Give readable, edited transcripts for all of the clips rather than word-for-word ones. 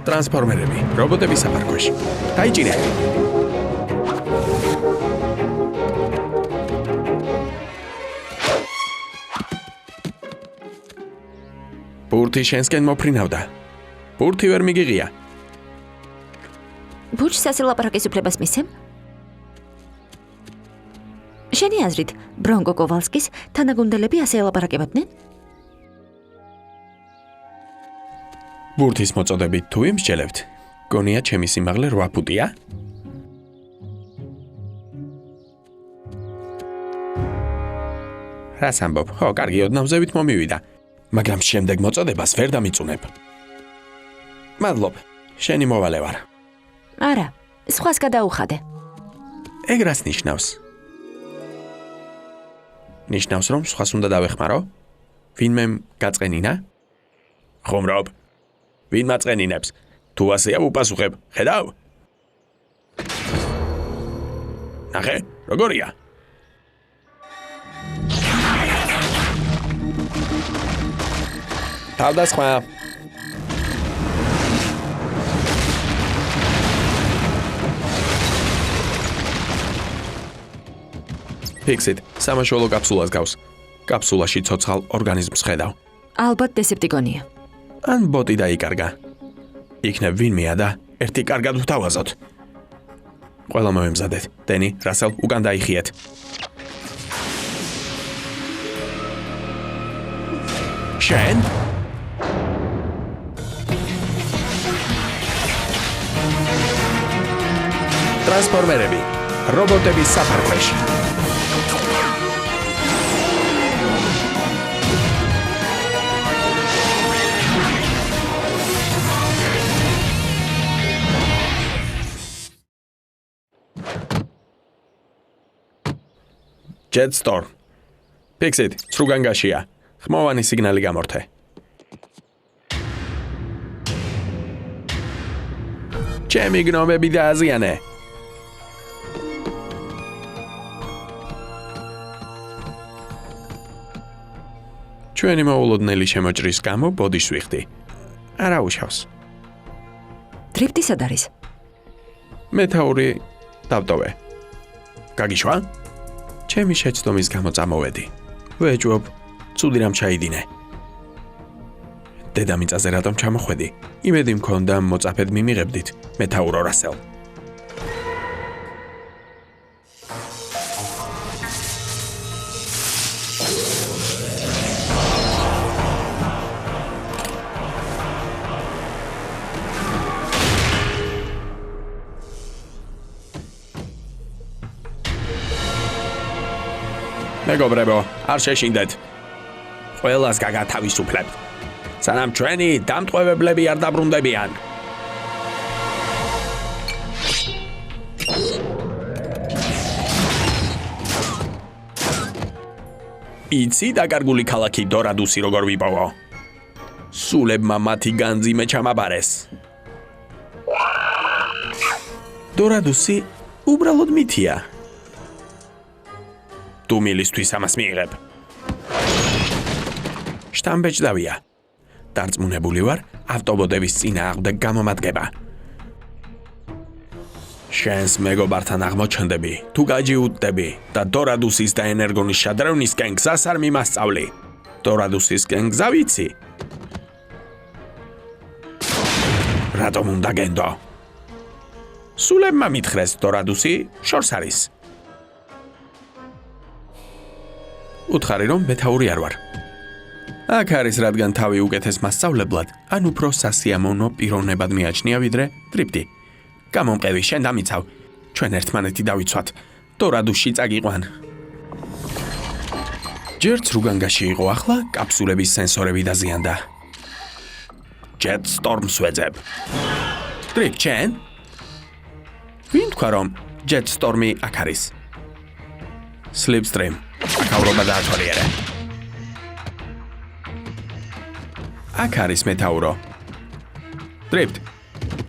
ტრანსფორმერები, რობოტები საფარქვეში. დაიჭირე. ბურთი შენსკენ მოფრინავდა. ბურთი ვერ მიგიღია. ბურთს ასელაპარაკის უფლებას მისცემ? შენი აზრით, ბრონკო კოვალსკის თანაგუნდელები ასე ელაპარაკებდნენ? ბურთის მოწოდებით თუ იმსჯელებთ, გონია ჩემი სიმაღლე 8 ფუტია? რას ამბობ? ხო, კარგი, ოდნავზევით მომივიდა. მაგრამ შემდეგ მოწოდებას ვერ დამიწუნებ. მადლობ, შენი მოვალე ვარ. არა, სხვას გადაუხადე. ეგ რას ნიშნავს? ნიშნავს, რომ სხვას უნდა დავეხმარო? ვინმე გაწყენინა? ხომრობ. ვინ მაწყენინებს? თუ ასეა უპასუხებ, ხედავ? ნახე, როგორია? თავდასხმა. ფიქსით, სამაშველო კაფსულას გავს. კაფსულაში ცოცხალ ორგანიზმს ხედავ. ალბათ დესეპტიკონია. ან ბოტი დაიკარგა. იქნებ ვინმეა და ერთი კარგად ვთავაზოთ. ყველა მომემზადეთ. დენი, რასელ, უკან დაიხიეთ. შენ? ტრანსფორმერები, რობოტები საფარქვეში. Jetstorm. Pixit, სრუგანგაშია. ხმოვანი სიგნალი გამორთე. ჩემი გნომები დააზიანე. ჩვენი მოულოდნელი შემოჭრის გამო ბოდიშს ვიხდი. არა უშავს. დრიფტი სად არის? მეთაური დავტოვე. გაგიშვა? ჩემი შეცდომის გამო წამოვედი. ვეჭვობ, ცუდი რამ ჩაიდინე. დედამიწაზე რატომ ჩამოხვედი? იმედი მქონდა მოწაფედ მიმიღებდით, მეთაურო რასელ. მეგობრებო, არ შეშინდეთ. ყველას გაგათავისუფლებთ. სანამ ჩვენი დამტყვევებლები არ დაბრუნდებიან. იცი დაკარგული ქალაქი დორადუსი როგორ ვიპოვო? სულებმა მათი განძიმე ჩამაბარეს. დორადუსი უბრალოდ მითია. თუ მილისთვის ამას მიიღებ. შტამბეჭდავია. დარწმუნებული ვარ, ავტობოდების წინააღმდეგ გამომადგება. შენს მეგობართან აღმოჩნდები, თუ გაჯიუტდები და დორადუსის და ენერგონის შადრევნისკენ გზას არ მიმასწავლი. დორადუსისკენ გზა ვიცი. რატომ უნდა გენდო? სულებმა მითხრეს დორადუსი შორს არის. უთხარი რომ მეთაური არ ვარ. აქ არის რადგან თავი უკეთეს მასწავლებლად, ან უფრო სასიამოვნო პიროვნებად მიაჩნია ვიდრე დრიფტი. გამომყევი, შენ დამიცავ. ჩვენ ერთმანეთი დავიცვათ. დორადუსში წაგიყვან. ჯერ სრუგანგაში იყო, ახლა კაფსულების სენსორები დაზიანდა. Jetstorm-ს ვეძებ. დრიფტ, შენ? ვინ თქვა რომ Jetstorm-ი აქ არის? Slipstream. მეთაურობა დაათვალიერე. აქ არის მეთაურო. დრიფტ.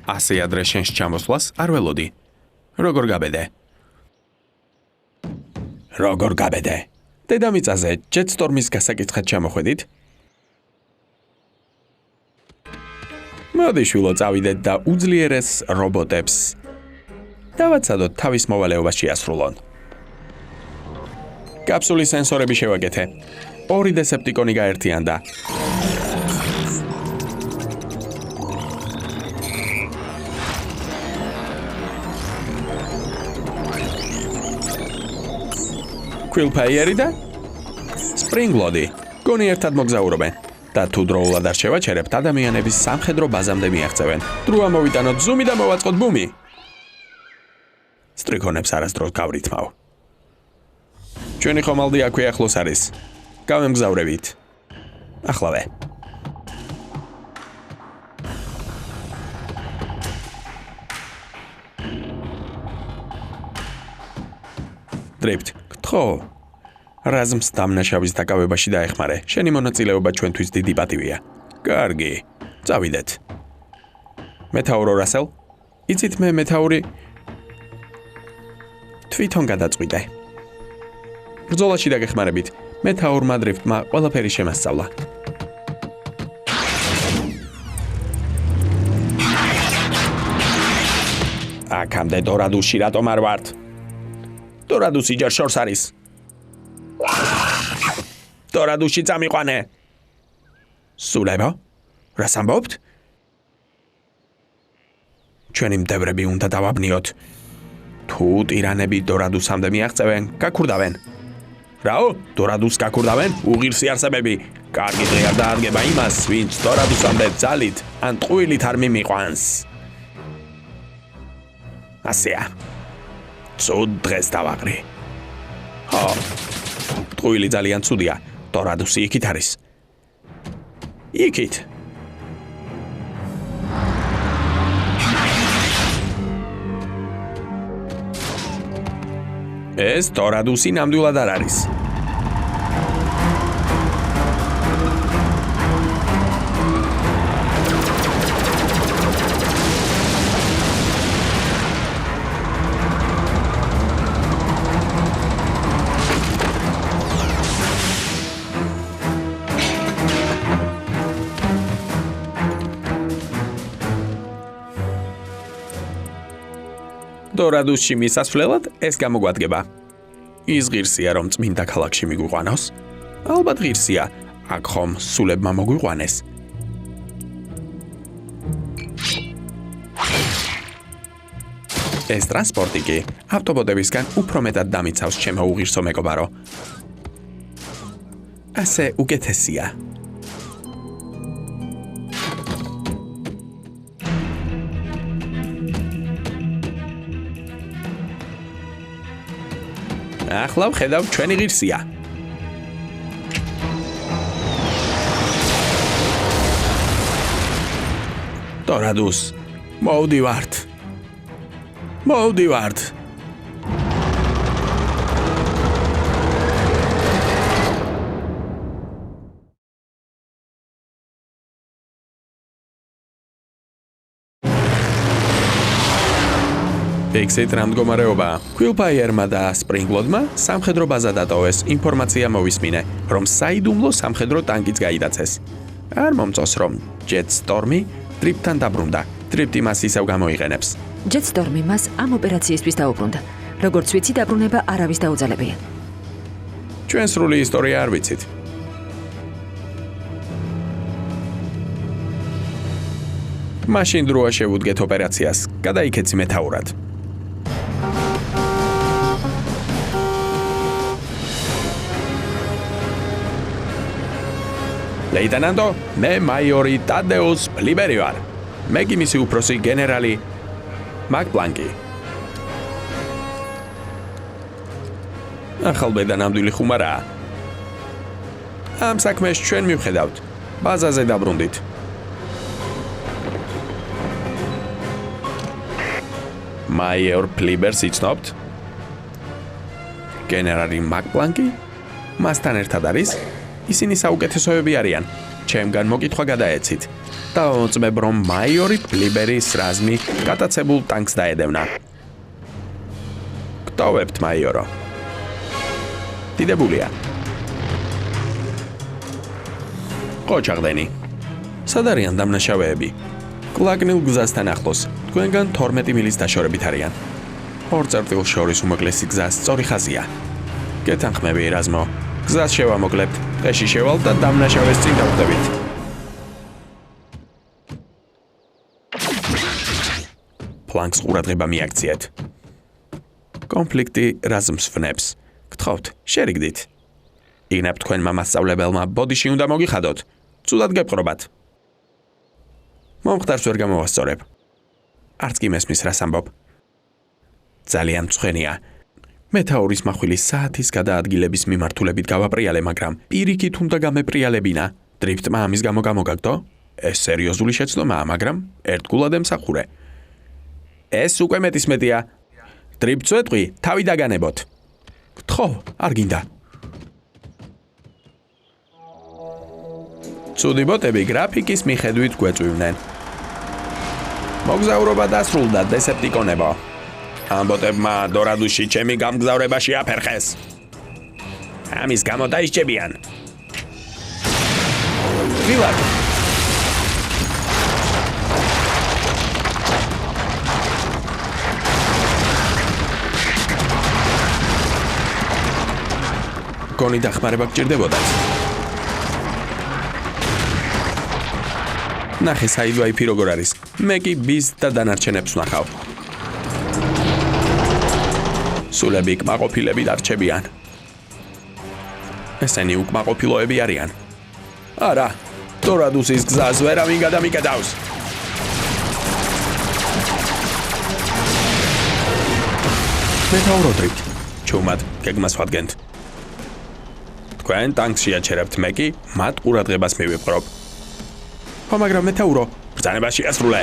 ასე ადრე შენს ჩამოსვლას არ ველოდი. როგორ გაბედე? როგორ გაბედე? დედამიწაზე Jetstorm-ის გასაკითხად ჩამოხვედით? მოდი შვილო წავიდეთ და უძლიერეს რობოტებს დავაცადოთ თავის მოვალეობას შეასრულონ. კაფსულის სენსორები შევაკეთე. 2 დესეპტიკონი გაერთიანდა. Quillpayer და Springlodi გონი ერთად მოგზაურობენ და თუ დროულად არ შევაჩერებთ ადამიანების სამხედრო ბაზამდე მიაღწევენ. დრო ამოვიტანოთ ზუმი და მოვაწყოთ ბუმი. სტრიქონებს არასდროს გავრითმავ. ჩვენი ხომალდი აქვე ახლოს არის. გავემგზავრებით. ახლავე. დრიფტ, გთხოვ. რაზმს დამნაშავის დაკავებაში დაეხმარე. შენი მონაწილეობა ჩვენთვის დიდი პატივია. კარგი. წავიდეთ. მეთაურო რასელ? იცით მე მეთაური თვითონ გადაწყვიტე. ბრძოლაში დაგეხმარებით. მეთაურმა დრიფტმა ყველაფერი შემასწავლა. აქამდე დორადუსში რატომ არ ვართ? დორადუსი ჯერ შორს არის. დორადუსში წამიყვანე. სულებო? რას ამბობთ? ჩვენი მდევრები უნდა დავაბნიოთ. თუ ტირანები დორადუსამდე მიაღწევენ, გაქურდავენ. რაო? დორადუს გაქურდავენ? უღირსი არსებები. კარგი დღე არ დაადგება იმას, ვინც დორადუსამდე ძალით ან ტყუილით არ მიმიყვანს. ასეა. ცუდ დღეს დავაყრი. ხო. ტყუილი ძალიან ცუდია. დორადუსი იქით არის. იქით. ეს დორადუსი ნამდვილად არ არის. დორადუსში მისასვლელად ეს გამოგვადგება. ის ღირსია რომ წმინდა ქალაქში მიგვიყვანოს? ალბათ ღირსია, აქ ხომ სულებმა მოგვიყვანეს. ეს ტრანსპორტი კი ავტობოტებისგან უფრო მეტად დამიცავს ჩემო უღირსო მეგობარო. ასე უკეთესია. ახლა ვხედავ ჩვენი ღირსია. დორადუს, მოვდივართ. მოვდივართ. ექსეთ რა მდგომარეობაა? Quillpayerმა და Springlodმა სამხედრო ბაზა დატოვეს, ინფორმაცია მოვისმინე, რომ საიდუმლო სამხედრო ტანკიც გაიდაცეს. არ მომწონს რომ Jetstorm-ი დრიფტთან დაბრუნდა. დრიფტი მას ისევ გამოიყენებს. Jetstorm-ი მას ამ ოპერაციისთვის დაუბრუნდა. როგორც ვიცი, დაბრუნება არავის დაუძალებია. ჩვენ სრული ისტორია არ ვიცით. მაშინ დროა შევუდგეთ ოპერაციას. გადაიქეცი მეთაურად. ლეიტენანტო, მე მაიორი ტადეუს პლიბერი ვარ. მე კი მისი უფროსი გენერალი მაკბლანკი. ახალბედა ნამდვილი ხუმარაა. ამ საქმეს ჩვენ მივხედავთ. ბაზაზე დაბრუნდით. მაიორ პლიბერს იცნობთ? გენერალი მაკბლანკი? მასთან ერთად არის? ისინი საუკეთესოები არიან. ჩემგან მოკითხვა გადაეცით. დავამოწმებ, რომ მაიორი პლიბერის რაზმი გატაცებულ ტანკს დაედევნა. გტოვებთ, მაიორო. დიდებულია. ყო ჩაღდენი. სად არიან დამნაშავეები? კლაკნილ გზასთან ახლოს, თქვენგან 12 მილის დაშორებით არიან. ორ წერტილს შორის უმოკლესი გზა სწორი ხაზია. გეთანხმები, ერაზმო. გზას შევამოკლებთ, ტყეში შევალთ და დამნაშავეს წინ დავხვდებით. ფლანგს ყურადღება მიაქციეთ. კონფლიქტი რაზმს ვნებს. გთხოვთ, შერიგდით. იგნებ თქვენმა მასწავლებელმა ბოდიში უნდა მოგიხადოთ. ცუდად გეპყრობათ. მომხდარს ვერ გამოვასწორებ. არც კი მესმის რას ამბობ. ძალიან მწვენია. მეთაურის מחვილის საათის გადაადგილების მიმართულებით გავაპრიალე, მაგრამ პირიქით უნდა გამეპრიალებინა. დრიფტმა ამის გამო გამოგაგდო? ეს სერიოზული შეცდომაა, მაგრამ ერთგულად ემსახურე. ეს უკვე მეტისმეტია. დრიფტს ვეტყვი, თავი დაგანებოთ. გთხოვ, არ გინდა. ცუდი ბოტები გრაფიკის მიხედვით გვეწვივნენ. მოგზაურობა დასრულდა, დესეპტიკონებო. ამ ბოტებმა დორადუში ჩემი გამგზავრებაში აფერხეს. ამის გამო დაისჯებიან. ვილად. გონი დახმარება გჭირდებოდათ. ნახე საიდვაიფი როგორ არის. მე კი ბის და დანარჩენებს ვნახავ. სულები კმაყოფილები დარჩებიან. ესენი უკმაყოფილოები არიან. არა, დორადუსის გზას ვერავინ გადამიკეტავს. მეთაურო დრიფტ, ჩუმად გეგმას ვადგენთ. თქვენ ტანკს შეაჩერებთ, მე კი მათ ყურადღებას მივიპყრობ. ხო, მაგრამ მეთაურო, ბრძანება შეასრულე.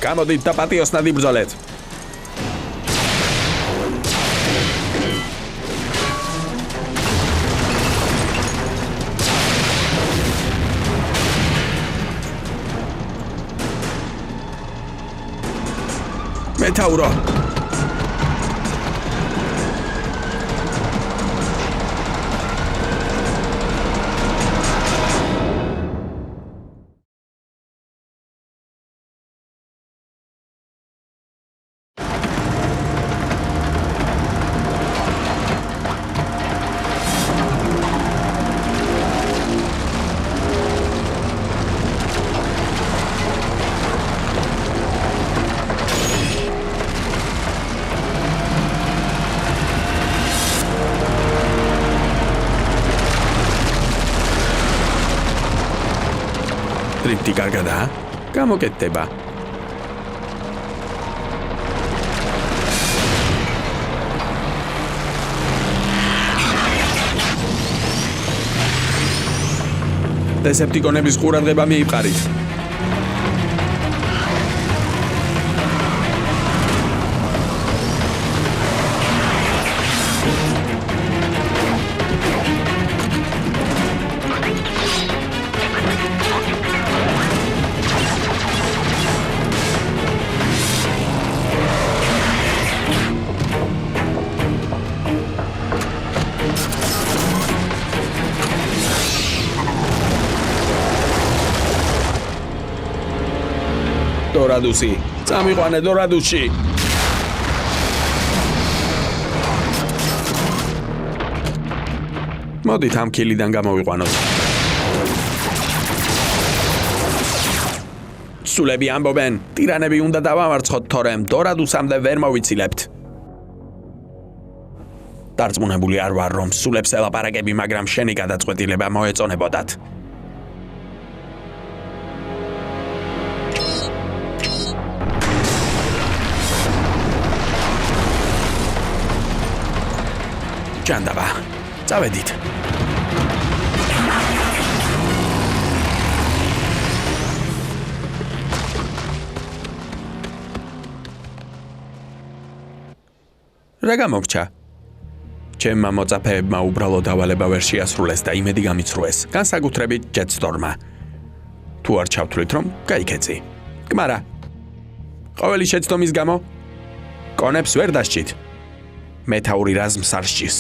გამოდით და პატიოსნად იბრძოლეთ. მეთაურო. დრიფტი კარგადაა? გამოკეთდება. დესეპტიკონების ყურადღება მიიპყარით. დორადუსი, წამიყვანე დორადუსში. მოდით ამ კილიდან გამოვიყვანოთ. სულები ამბობენ, ტირანები უნდა დავამარცხოთ, თორემ დორადუსამდე ვერ მოვიცილებთ. დარწმუნებული არ ვარ, რომ სულებს ელაპარაკები, მაგრამ შენი გადაწყვეტილება მოეწონებოდათ. ჯანდაბა, წავედით. რა გამოგჩა? ჩემმა მოწაფეებმა უბრალო დავალება ვერ შეასრულეს და იმედი გამიცრუეს, განსაკუთრებით ჯეტსტორმმა. თუ არ ჩავთვლით, რომ გაიქეცი. კმარა. ყოველი შეცდომის გამო კონებს ვერ დასჭით. მეთაური რაზმს არ სჭირს.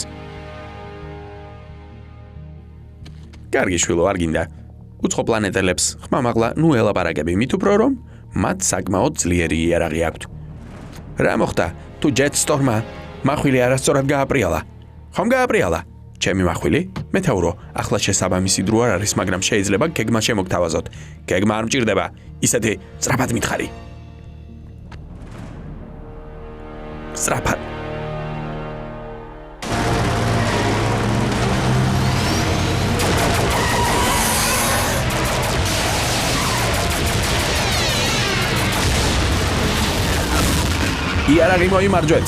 კარგი შვილო, არ გინდა. უცხო პლანეტელებს ხმამაღლა ნუ ელაპარაკები, მით უფრო რომ მათ საკმაოდ ძლიერი იარაღი აქვთ. რა მოხდა? თუ ჯეტსტორმმა მახვილი არასწორად გააპრიალა. ხომ გააპრიალა? ჩემი მახვილი? მეთაურო, ახლა შესაბამისი დრო არ არის, მაგრამ შეიძლება გეგმა შემოგთავაზოთ. გეგმა არ მჭირდება, ისეთი სწრაფად მითხარი. სწრაფად. იარაღი მოიმარჯვეთ.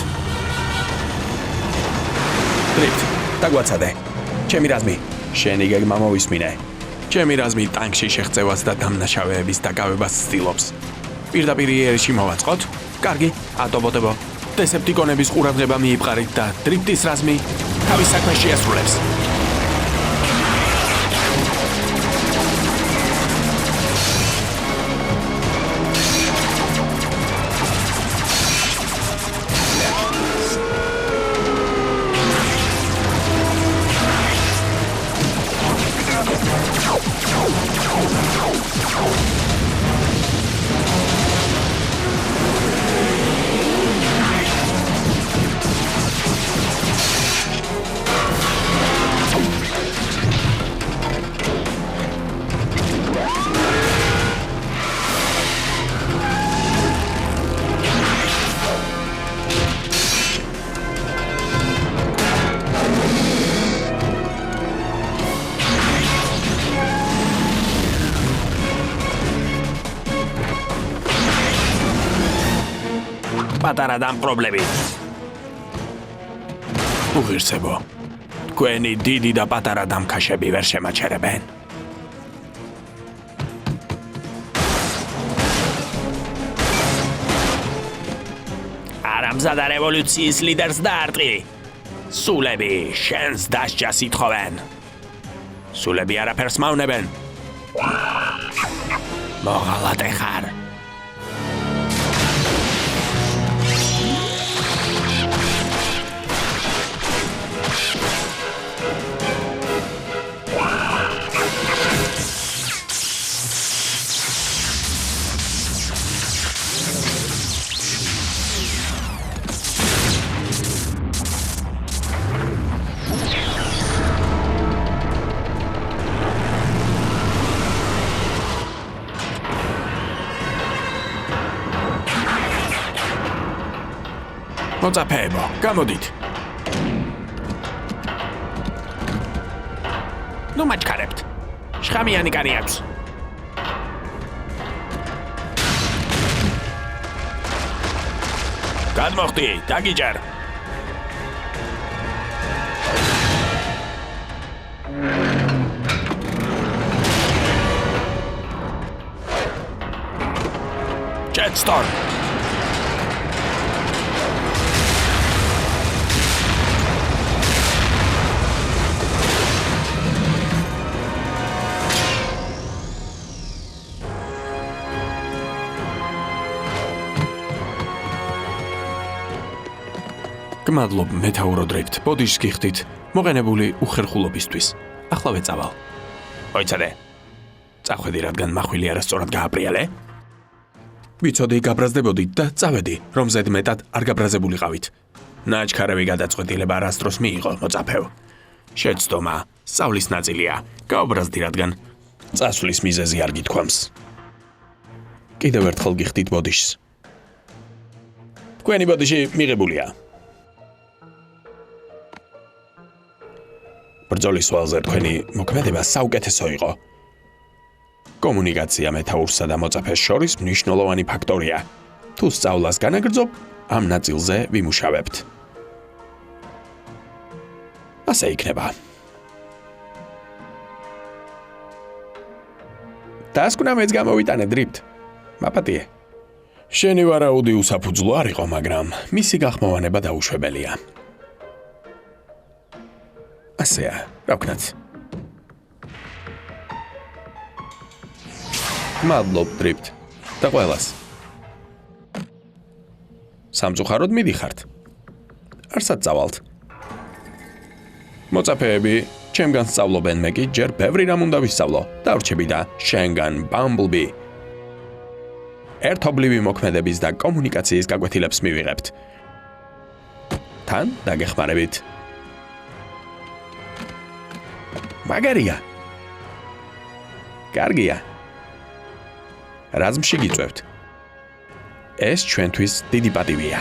დრიფტ, დაგვაცადე. ჩემი რაზმი, შენი გეგმა მოვისმინე. ჩემი რაზმი ტანკში შეღწევას და დამნაშავეების დაკავებას ცდილობს. პირდაპირ იერიში მოვაწყოთ? კარგი, ატობოდებო. დესეპტიკონების ყურადღება მიიპყარით და დრიფტის რაზმი თავის საქმეს შეასრულებს. პატარა დამპრობლები. უღირსებო. თქვენი დიდი და პატარა დამქაშები ვერ შემაჩერებენ. არამზადა რევოლუციის ლიდერს დაარტყი. სულები შენს დასჯას ითხოვენ. სულები არაფერს მავნებენ. მოღალატე ხარ. მოწაფეებო, გამოდით. ნუ მაჩქარებთ. შხამიანი კანი აქვს. გადმოხდი, დაგიჯერ. Jetstorm. გმადლობ, მეთაურო დრიფტ, ბოდიშს გიხდით, მოყენებული უხერხულობისთვის. ახლა ვეწავალ. მოიცადე. წახვედი, რადგან მახვილი არასწორად გააპრიალე. ვიცოდი, გაბრაზდებოდით და წავედი, რომ ზედმეტად არ გაბრაზებულიყავით. ნაჩქარევი გადაწყვეტილება არასდროს მიიღო, მოწაფეო. შეცდომა, სწავლის ნაწილია, გაუბრაზდი, რადგან წასვლის მიზეზი არ გითქვამს. კიდევ ერთხელ გიხდით ბოდიშს. თქვენი ბოდიში მიღებულია. ბრძოლის ვალზე თქვენი მოქმედება საუკეთესო იყო. კომუნიკაცია მეთაურსა და მოწაფეს შორის მნიშვნელოვანი ფაქტორია. თუ სწავლას განაგრძობ, ამ ნაწილზე ვიმუშავებთ. ასე იქნება. დასკვნა მეც გამოვიტანე დრიფტ. მაპატიე. შენი ვარაუდი უსაფუძვლო არ იყო, მაგრამ მისი გახმოვანება დაუშვებელია. ასეა, რა ვქნათ. მადლობ, დრიფტ. და ყველას. სამწუხაროდ მიდიხართ. არსად წავალთ. მოწაფეები, ჩემგან სწავლობენ, მე კი ჯერ ბევრი რამ უნდა ვისწავლო. დავრჩები და შენგან Bumblebee. ერთობლივი მოქმედების და კომუნიკაციის გაკვეთილებს მივიღებთ. თან დაგეხმარებით. მაგარია. კარგია. რაზმში გიწევთ. ეს ჩვენთვის დიდი პატივია.